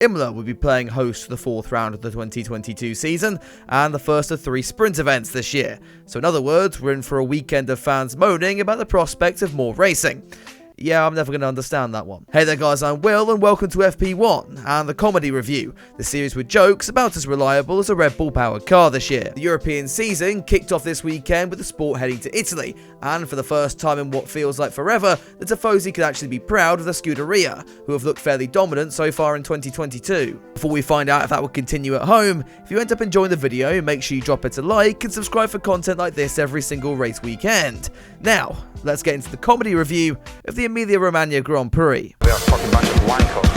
Imola will be playing host to the 4th round of the 2022 season, and the first of 3 sprint events this year. So in other words, we're in for a weekend of fans moaning about the prospect of more racing. Yeah, I'm never going to understand that one. Hey there guys, I'm Will, and welcome to FP1, and the comedy review, the series with jokes about as reliable as a Red Bull powered car this year. The European season kicked off this weekend with the sport heading to Italy, and for the first time in what feels like forever, the Tifosi could actually be proud of the Scuderia, who have looked fairly dominant so far in 2022. Before we find out if that will continue at home, if you end up enjoying the video, make sure you drop it a like and subscribe for content like this every single race weekend. Now, let's get into the comedy review of the Emilia Romagna Grand Prix. We are a fucking bunch of wankers.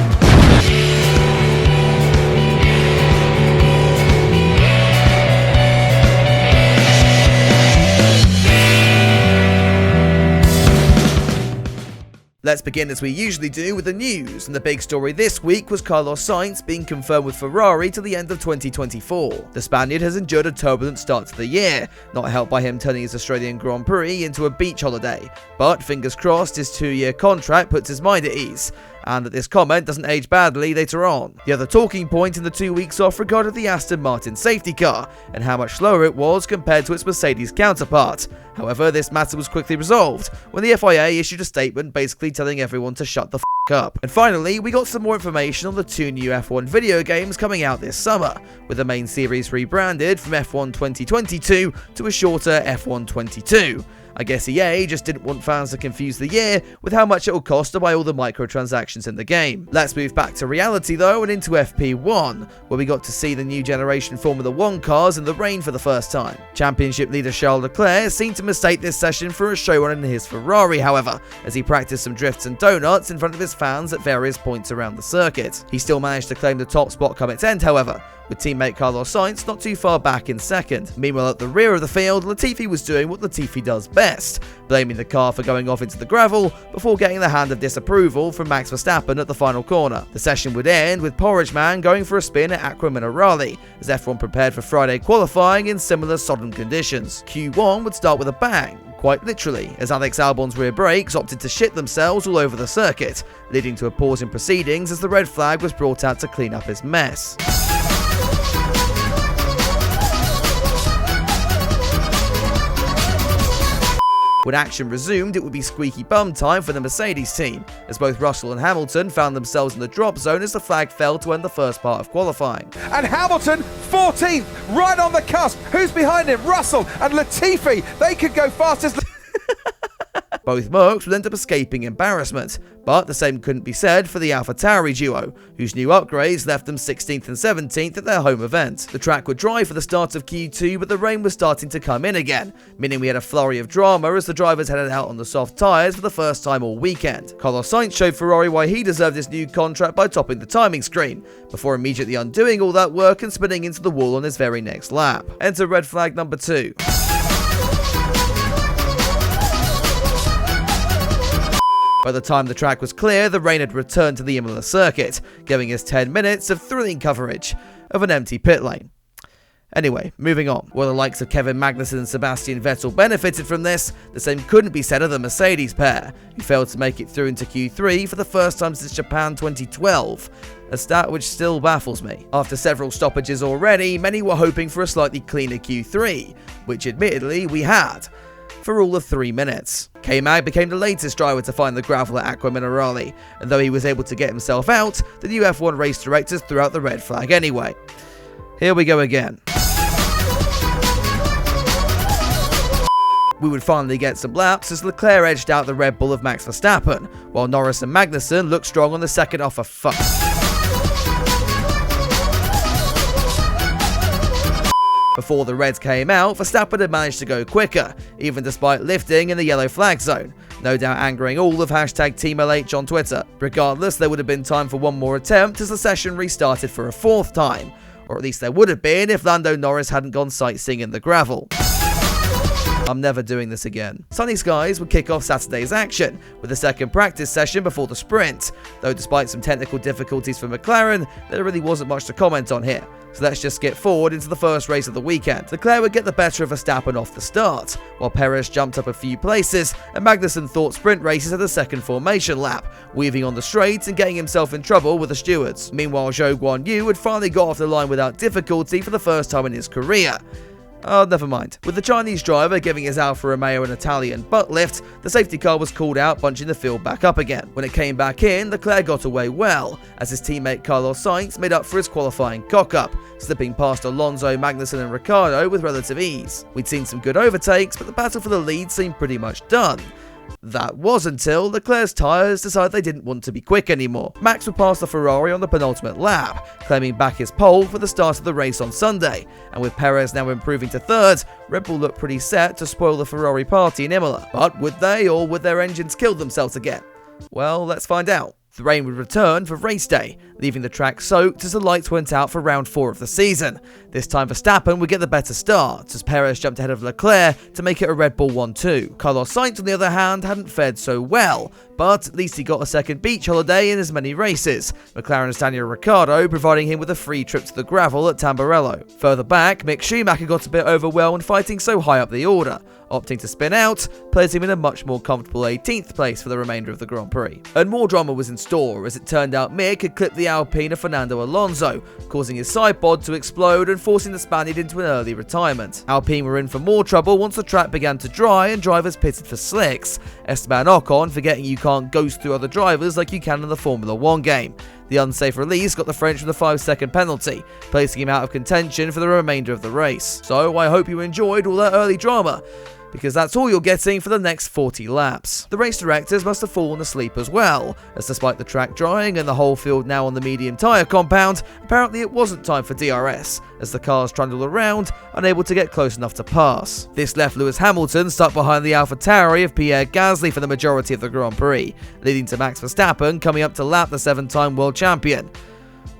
Let's begin as we usually do with the news, and the big story this week was Carlos Sainz being confirmed with Ferrari till the end of 2024. The Spaniard has endured a turbulent start to the year, not helped by him turning his Australian Grand Prix into a beach holiday, but fingers crossed his 2-year contract puts his mind at ease, and that this comment doesn't age badly later on. The other talking point in the 2 weeks off regarded the Aston Martin safety car, and how much slower it was compared to its Mercedes counterpart. However, this matter was quickly resolved, when the FIA issued a statement basically telling everyone to shut the f*** up. And finally, we got some more information on the 2 new F1 video games coming out this summer, with the main series rebranded from F1 2022 to a shorter F1 22. I guess EA just didn't want fans to confuse the year with how much it will cost to buy all the microtransactions in the game. Let's move back to reality though and into FP1, where we got to see the new generation Formula 1 cars in the rain for the first time. Championship leader Charles Leclerc seemed to mistake this session for a showrun in his Ferrari, however, as he practiced some drifts and donuts in front of his fans at various points around the circuit. He still managed to claim the top spot come its end, however, with teammate Carlos Sainz not too far back in second. Meanwhile, at the rear of the field, Latifi was doing what Latifi does best, blaming the car for going off into the gravel before getting the hand of disapproval from Max Verstappen at the final corner. The session would end with Porridge Man going for a spin at Aqua Minerale, as F1 prepared for Friday qualifying in similar sodden conditions. Q1 would start with a bang, quite literally, as Alex Albon's rear brakes opted to shit themselves all over the circuit, leading to a pause in proceedings as the red flag was brought out to clean up his mess. When action resumed, it would be squeaky bum time for the Mercedes team, as both Russell and Hamilton found themselves in the drop zone as the flag fell to end the first part of qualifying. And Hamilton, 14th, right on the cusp. Who's behind him? Russell and Latifi. They could go fast as... Both Mercs would end up escaping embarrassment, but the same couldn't be said for the AlphaTauri duo, whose new upgrades left them 16th and 17th at their home event. The track would dry for the start of Q2, but the rain was starting to come in again, meaning we had a flurry of drama as the drivers headed out on the soft tyres for the first time all weekend. Carlos Sainz showed Ferrari why he deserved his new contract by topping the timing screen, before immediately undoing all that work and spinning into the wall on his very next lap. Enter red flag number 2. By the time the track was clear, the rain had returned to the Imola circuit, giving us 10 minutes of thrilling coverage of an empty pit lane. Anyway, moving on. While the likes of Kevin Magnussen and Sebastian Vettel benefited from this, the same couldn't be said of the Mercedes pair, who failed to make it through into Q3 for the first time since Japan 2012, a stat which still baffles me. After several stoppages already, many were hoping for a slightly cleaner Q3, which admittedly we had, for all of 3 minutes. K-Mag became the latest driver to find the gravel at Aqua Minerale, and though he was able to get himself out, the new F1 race directors threw out the red flag anyway. Here we go again. We would finally get some laps as Leclerc edged out the Red Bull of Max Verstappen, while Norris and Magnussen looked strong on the second off of Before the reds came out, Verstappen had managed to go quicker, even despite lifting in the yellow flag zone, no doubt angering all of #TeamLH on Twitter. Regardless, there would have been time for one more attempt as the session restarted for a 4th time, or at least there would have been if Lando Norris hadn't gone sightseeing in the gravel. I'm never doing this again. Sunny skies would kick off Saturday's action, with a second practice session before the sprint, though despite some technical difficulties for McLaren, there really wasn't much to comment on here. So let's just skip forward into the first race of the weekend. Leclerc would get the better of Verstappen off the start, while Perez jumped up a few places, and Magnussen thought sprint races at the second formation lap, weaving on the straights and getting himself in trouble with the stewards. Meanwhile, Zhou Guanyu had finally got off the line without difficulty for the first time in his career. Oh, never mind. With the Chinese driver giving his Alfa Romeo an Italian butt lift, the safety car was called out, bunching the field back up again. When it came back in, Leclerc got away well, as his teammate Carlos Sainz made up for his qualifying cock-up, slipping past Alonso, Magnussen and Ricciardo with relative ease. We'd seen some good overtakes, but the battle for the lead seemed pretty much done. That was until Leclerc's tyres decided they didn't want to be quick anymore. Max would pass the Ferrari on the penultimate lap, claiming back his pole for the start of the race on Sunday, and with Perez now improving to third, Red Bull looked pretty set to spoil the Ferrari party in Imola. But would they, or would their engines kill themselves again? Well, let's find out. The rain would return for race day, leaving the track soaked as the lights went out for round 4 of the season. This time Verstappen would get the better start, as Perez jumped ahead of Leclerc to make it a Red Bull 1-2. Carlos Sainz, on the other hand, hadn't fared so well, but at least he got a second beach holiday in as many races, McLaren's Daniel Ricciardo providing him with a free trip to the gravel at Tamburello. Further back, Mick Schumacher got a bit overwhelmed fighting so high up the order, opting to spin out, placing him in a much more comfortable 18th place for the remainder of the Grand Prix. And more drama was in store, as it turned out Mick had clipped the Alpine of Fernando Alonso, causing his side pod to explode and forcing the Spaniard into an early retirement. Alpine were in for more trouble once the track began to dry and drivers pitted for slicks, Esteban Ocon forgetting you can't ghost through other drivers like you can in the Formula 1 game. The unsafe release got the French with a 5-second penalty, placing him out of contention for the remainder of the race. So I hope you enjoyed all that early drama, because that's all you're getting for the next 40 laps. The race directors must have fallen asleep as well, as despite the track drying and the whole field now on the medium tyre compound, apparently it wasn't time for DRS, as the cars trundled around, unable to get close enough to pass. This left Lewis Hamilton stuck behind the AlphaTauri of Pierre Gasly for the majority of the Grand Prix, leading to Max Verstappen coming up to lap the 7-time world champion.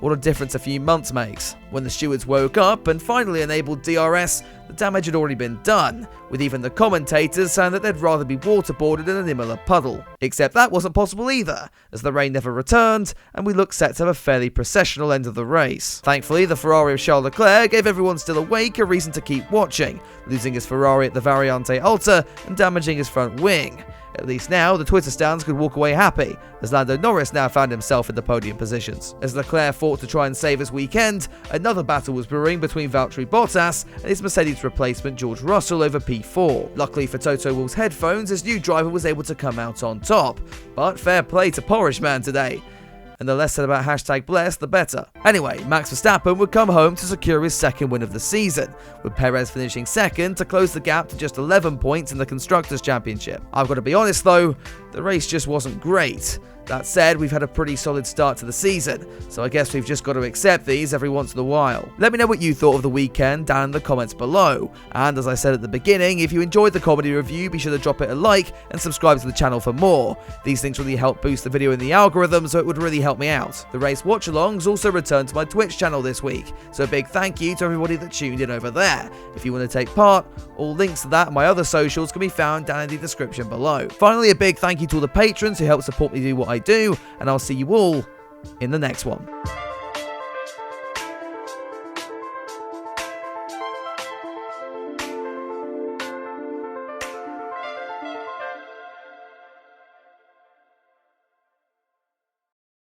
What a difference a few months makes. When the stewards woke up and finally enabled DRS, the damage had already been done, with even the commentators saying that they'd rather be waterboarded in an Imola puddle. Except that wasn't possible either, as the rain never returned, and we looked set to have a fairly processional end of the race. Thankfully, the Ferrari of Charles Leclerc gave everyone still awake a reason to keep watching, losing his Ferrari at the Variante Alta and damaging his front wing. At least now, the Twitter stands could walk away happy, as Lando Norris now found himself in the podium positions. As Leclerc fought to try and save his weekend, another battle was brewing between Valtteri Bottas and his Mercedes replacement George Russell over P4. Luckily for Toto Wolff's headphones, his new driver was able to come out on top. But fair play to Porridge Man today. And the less said about #blessed, the better. Anyway, Max Verstappen would come home to secure his second win of the season, with Perez finishing second to close the gap to just 11 points in the Constructors' Championship. I've got to be honest though, the race just wasn't great. That said, we've had a pretty solid start to the season, so I guess we've just got to accept these every once in a while. Let me know what you thought of the weekend down in the comments below, and as I said at the beginning, if you enjoyed the comedy review, be sure to drop it a like and subscribe to the channel for more. These things really help boost the video in the algorithm, so it would really help me out. The race watch-alongs also returned to my Twitch channel this week, so a big thank you to everybody that tuned in over there. If you want to take part, all links to that and my other socials can be found down in the description below. Finally, a big thank you to all the patrons who help support me do what I do, and I'll see you all in the next one.